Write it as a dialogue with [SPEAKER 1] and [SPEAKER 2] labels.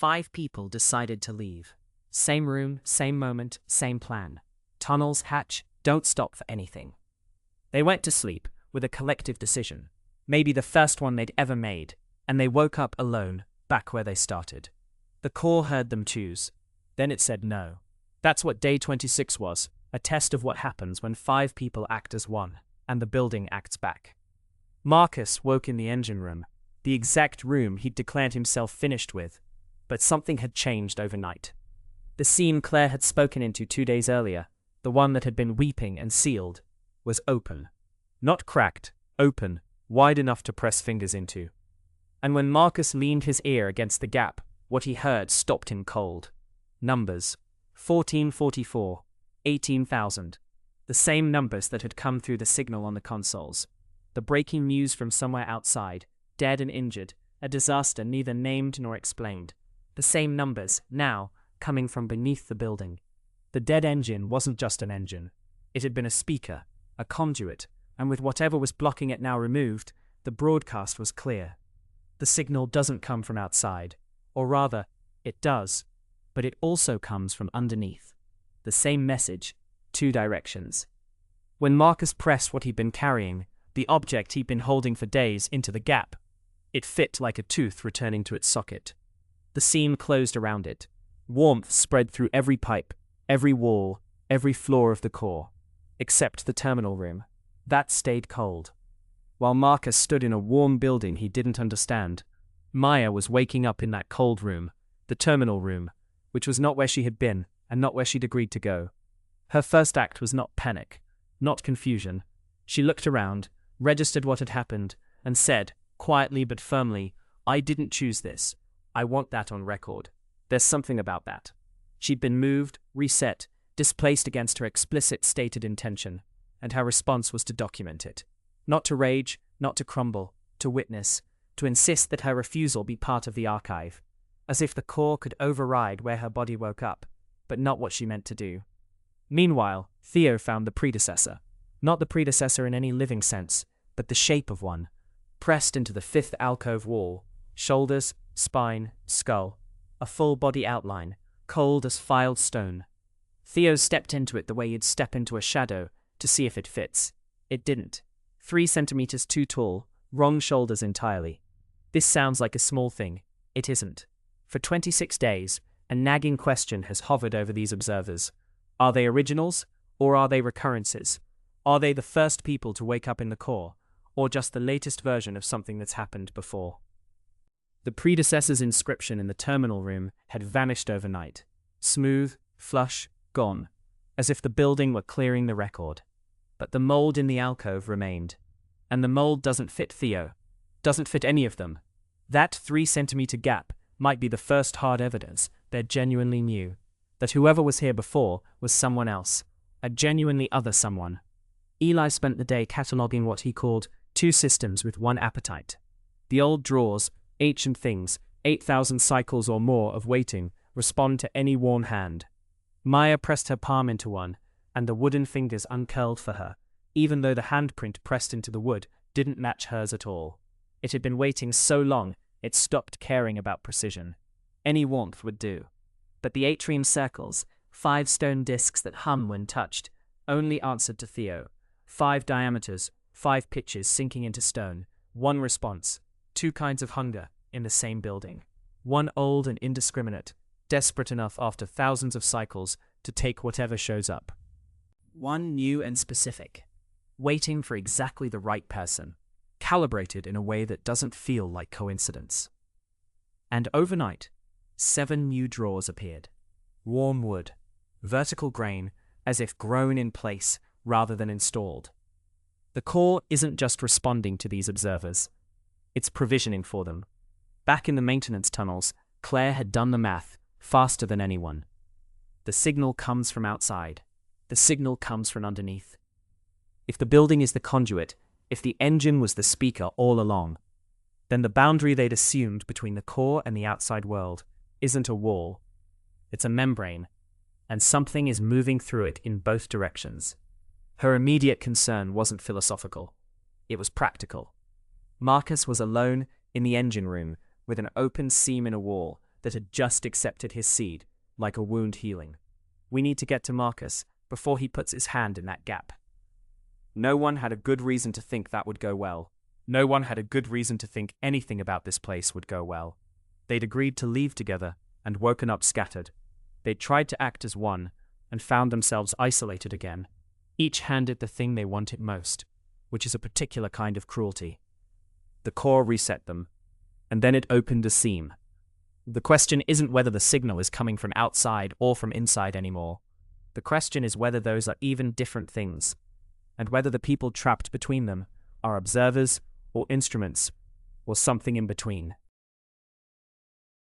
[SPEAKER 1] 5 people decided to leave. Same room, same moment, same plan. Tunnels, hatch, don't stop for anything. They went to sleep with a collective decision, maybe the first one they'd ever made, and they woke up alone, back where they started. The core heard them choose. Then it said no. That's what day 26 was, a test of what happens when 5 people act as one, and the building acts back. Marcus woke in the engine room, the exact room he'd declared himself finished with, but something had changed overnight. The scene Claire had spoken into 2 days earlier, the one that had been weeping and sealed, was open. Not cracked, open, wide enough to press fingers into. And when Marcus leaned his ear against the gap, what he heard stopped him cold. Numbers. 1444. 18,000. The same numbers that had come through the signal on the consoles. The breaking news from somewhere outside, dead and injured, a disaster neither named nor explained. The same numbers, now, coming from beneath the building. The dead engine wasn't just an engine. It had been a speaker, a conduit, and with whatever was blocking it now removed, the broadcast was clear. The signal doesn't come from outside, or rather, it does, but it also comes from underneath. The same message, 2 directions. When Marcus pressed what he'd been carrying, the object he'd been holding for days, into the gap, it fit like a tooth returning to its socket. The seam closed around it. Warmth spread through every pipe, every wall, every floor of the core, except the terminal room. That stayed cold. While Marcus stood in a warm building he didn't understand, Maya was waking up in that cold room, the terminal room, which was not where she had been and not where she'd agreed to go. Her first act was not panic, not confusion. She looked around, registered what had happened, and said, quietly but firmly, "I didn't choose this. I want that on record. There's something about that." She'd been moved, reset, displaced against her explicit stated intention, and her response was to document it. Not to rage, not to crumble, to witness, to insist that her refusal be part of the archive, as if the core could override where her body woke up, but not what she meant to do. Meanwhile, Theo found the predecessor. Not the predecessor in any living sense, but the shape of one, pressed into the 5th alcove wall, shoulders, spine, skull, a full body outline, cold as filed stone. Theo stepped into it the way you'd step into a shadow to see if it fits. It didn't. 3 centimeters too tall, wrong shoulders entirely. This sounds like a small thing. It isn't. For 26 days, a nagging question has hovered over these observers. Are they originals, or are they recurrences? Are they the first people to wake up in the core, or just the latest version of something that's happened before? The predecessor's inscription in the terminal room had vanished overnight. Smooth, flush, gone, as if the building were clearing the record. But the mold in the alcove remained. And the mold doesn't fit Theo. Doesn't fit any of them. That 3-centimeter gap might be the first hard evidence they're genuinely new. That whoever was here before was someone else. A genuinely other someone. Eli spent the day cataloguing what he called 2 systems with 1 appetite. The old drawers, ancient things, 8,000 cycles or more of waiting, respond to any worn hand. Maya pressed her palm into one, and the wooden fingers uncurled for her, even though the handprint pressed into the wood didn't match hers at all. It had been waiting so long, it stopped caring about precision. Any warmth would do. But the atrium circles, 5 stone discs that hum when touched, only answered to Theo. 5 diameters, 5 pitches sinking into stone, 1 response, 2 kinds of hunger in the same building. One old and indiscriminate, desperate enough after thousands of cycles to take whatever shows up. One new and specific, waiting for exactly the right person, calibrated in a way that doesn't feel like coincidence. And overnight, 7 new drawers appeared. Warm wood, vertical grain, as if grown in place rather than installed. The core isn't just responding to these observers, it's provisioning for them. Back in the maintenance tunnels, Claire had done the math faster than anyone. The signal comes from outside. The signal comes from underneath. If the building is the conduit, if the engine was the speaker all along, then the boundary they'd assumed between the core and the outside world isn't a wall. It's a membrane, and something is moving through it in both directions. Her immediate concern wasn't philosophical. It was practical. Marcus was alone in the engine room with an open seam in a wall that had just accepted his seed, like a wound healing. We need to get to Marcus before he puts his hand in that gap. No one had a good reason to think that would go well. No one had a good reason to think anything about this place would go well. They'd agreed to leave together and woken up scattered. They'd tried to act as one and found themselves isolated again. Each handed the thing they wanted most, which is a particular kind of cruelty. The core reset them, and then it opened a seam. The question isn't whether the signal is coming from outside or from inside anymore. The question is whether those are even different things, and whether the people trapped between them are observers or instruments or something in between.